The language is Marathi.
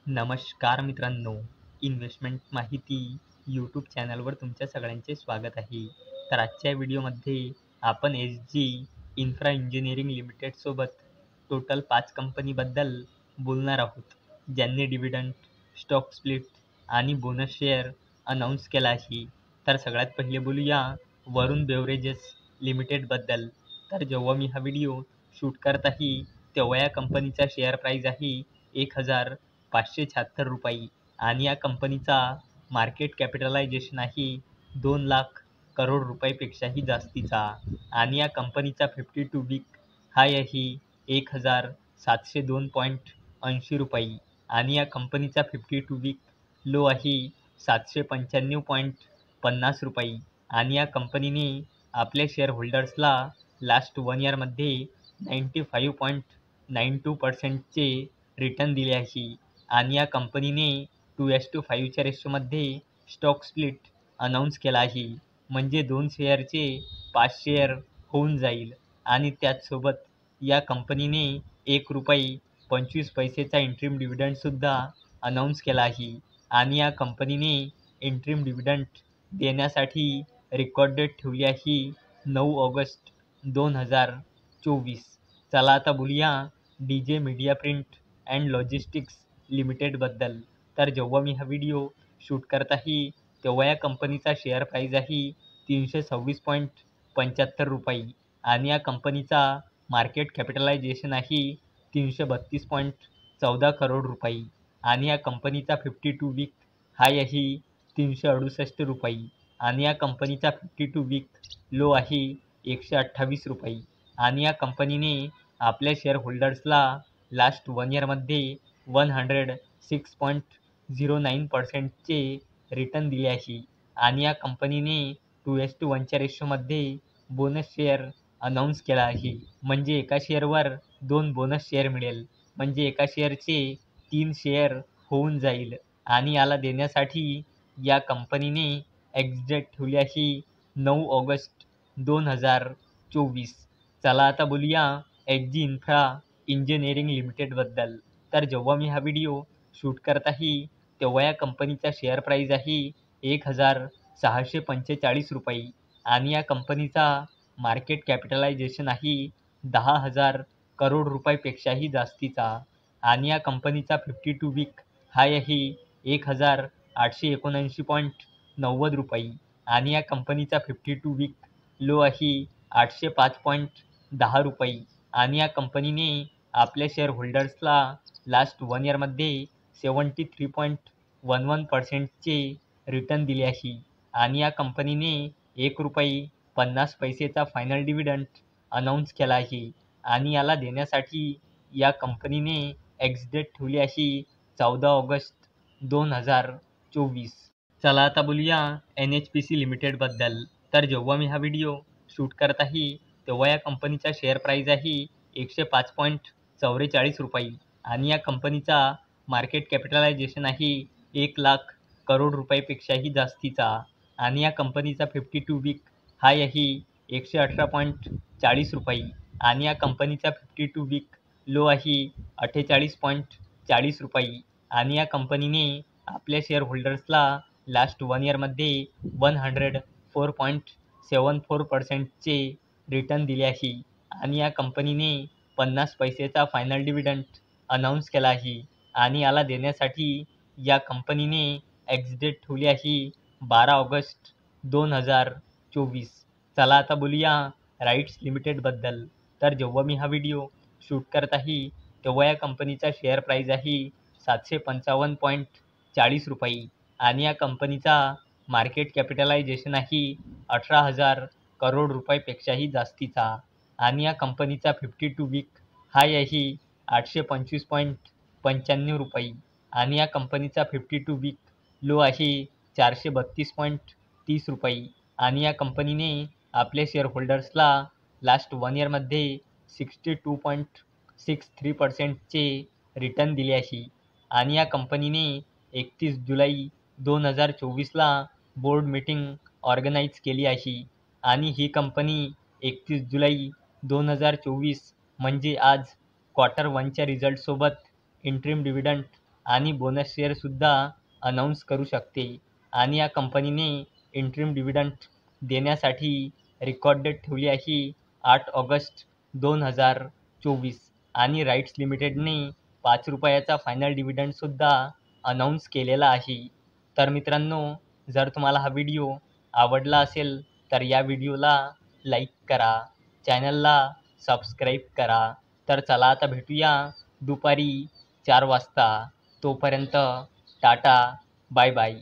नमस्कार मित्रांनो, इन्व्हेस्टमेंट माहिती यूट्यूब चॅनलवर तुमच्या सगळ्यांचे स्वागत आहे. तर आजच्या व्हिडिओमध्ये आपण एस जी इन्फ्रा इंजिनिअरिंग लिमिटेडसोबत टोटल 5 कंपनीबद्दल बोलणार आहोत, ज्यांनी डिव्हिडंड, स्टॉक स्प्लिट आणि बोनस शेअर अनाऊन्स केला आहे. तर सगळ्यात पहिले बोलूया वरुण बेव्हरेजेस लिमिटेडबद्दल. तर जेव्हा मी हा व्हिडिओ शूट करत आहे, तेव्हा या कंपनीचा शेअर प्राईस आहे 1,576 रुपये आणि या कंपनीचा मार्केट कॅपिटलायझेशन आहे 2,00,000 करोड रुपयापेक्षाही जास्तीचा आणि या कंपनीचा 52 वीक हाय आहे 1,702.80 रुपये आणि या कंपनीचा 52 वीक लो आहे 795.50 रुपये आणि या कंपनीने आपल्या शेअर होल्डर्सला लास्ट 1 इयरमध्ये 95.92%चे रिटर्न दिले आहे आणि या कंपनीने 2:5 च्या रेशोमध्ये स्टॉक स्प्लिट अनाऊन्स केला आहे. म्हणजे 2 शेअरचे 5 शेअर होऊन जाईल आणि त्याचसोबत या कंपनीने ₹1.25चा इंटरिम डिव्हिडंडसुद्धा अनाऊन्स केला आहे आणि या कंपनीने इंटरिम डिव्हिडंड देण्यासाठी रेकॉर्ड डेट ठेवली आहे 9 ऑगस्ट 2024. चला आता बोलूया DJ Media Print and Logistics लिमिटेडबद्दल. तर जेव्हा मी हा व्हिडिओ शूट करत आहे, तेव्हा या कंपनीचा शेअर प्राईस आहे 326.75 रुपये आणि या कंपनीचा मार्केट कॅपिटलायझेशन आहे 332.14 करोड रुपये आणि या कंपनीचा 52 वीक हाय आहे 368 रुपये आणि या कंपनीचा 52 वीक लो आहे 128 रुपये आणि या कंपनीने आपल्या शेअर होल्डर्सला लास्ट 1 इयरमध्ये 106.09%चे रिटर्न दिले आहे आणि या कंपनीने 2:1 च्या रेशोमध्ये बोनस शेअर अनाऊन्स केला आहे. म्हणजे एका शेअरवर 2 बोनस शेअर मिळेल. म्हणजे एका शेअरचे 3 शेअर होऊन जाईल आणि याला देण्यासाठी या कंपनीने एक्स-डेट ठेवली आहे 9 ऑगस्ट 2024. चला आता बोलूया एस जी इन्फ्रा इंजिनिअरिंग लिमिटेडबद्दल. तर जेव्हा मी हा व्हिडिओ शूट करत आहे, तेव्हा या कंपनीचा शेअर प्राईस आहे 1,645 रुपये आणि या कंपनीचा मार्केट कॅपिटलायझेशन आहे 10,000 करोड रुपयापेक्षाही जास्तीचा आणि या कंपनीचा 52 वीक हाय आहे 1,879.90 रुपये आणि या कंपनीचा 52 वीक लो आहे 805.10 रुपये आणि या कंपनीने आपल्या शेअर होल्डर्सला लास्ट 1 इयरमध्ये 73.11%चे रिटर्न दिले आहे आणि या कंपनीने ₹1.50चा फायनल डिव्हिडंड अनाऊन्स केला आहे आणि याला देण्यासाठी या कंपनीने एक्स-डेट ठेवली आहे 14 ऑगस्ट 2024. चला आता बोलूया NHPC लिमिटेडबद्दल. तर जेव्हा मी हा व्हिडिओ शूट करत आहे, तेव्हा या कंपनीचा शेअर प्राईस आहे 105.44 रुपये आणि या कंपनीचा मार्केट कॅपिटलायझेशन आहे 1,00,000 करोड रुपयापेक्षाही जास्तीचा आणि या कंपनीचा 52 वीक हाय आहे 118.40 रुपये आणि या कंपनीचा 52 वीक लो आहे 48.40 रुपये आणि या कंपनीने आपल्या शेअर होल्डर्सला लास्ट 1 इयरमध्ये 104.74%चे रिटर्न दिले आहे आणि या कंपनीने 50 पैसेचा फायनल डिव्हिडंड अनाऊन्स केला आहे आणि याला देण्यासाठी या कंपनीने एक्स-डेट ठेवली आहे 12 ऑगस्ट 2024. चला आता बोलूया राईट्स लिमिटेडबद्दल. तर जेव्हा मी हा व्हिडिओ शूट करत आहे, तेव्हा या कंपनीचा शेअर प्राईस आहे 755.40 रुपये आणि या कंपनीचा मार्केट कॅपिटलायझेशन आहे 18,000 करोड रुपयापेक्षाही जास्तीचा आणि या कंपनीचा 52 वीक हाय आहे 825.95 रुपये आणि या कंपनीचा 52 वीक लो आहे 432.30 रुपये आणि या कंपनीने आपल्या शेअर होल्डर्सला लास्ट 1 इयरमध्ये 62.63%चे रिटर्न दिले आहे आणि या कंपनीने 31 जुलै 2024ला बोर्ड मीटिंग ऑर्गनाईज केली आहे आणि ही कंपनी 31 जुलै 2024 म्हणजे आज क्वार्टर 1च्या रिझल्टसोबत इंटरिम डिव्हिडंड आणि बोनस शेअरसुद्धा अनाऊन्स करू शकते. आणि या कंपनीने इंटरिम डिव्हिडंड देण्यासाठी रेकॉर्ड डेट ठेवली आहे 8 ऑगस्ट 2024 आणि राईट्स लिमिटेडने ₹5 फायनल डिव्हिडंडसुद्धा अनाऊन्स केलेला आहे. तर मित्रांनो, जर तुम्हाला हा व्हिडिओ आवडला असेल तर या व्हिडिओला लाईक करा, चॅनलला सबस्क्राईब करा. तर चला आता भेटूया दुपारी 4 वाजता. तोपर्यंत टाटा, बाय बाय.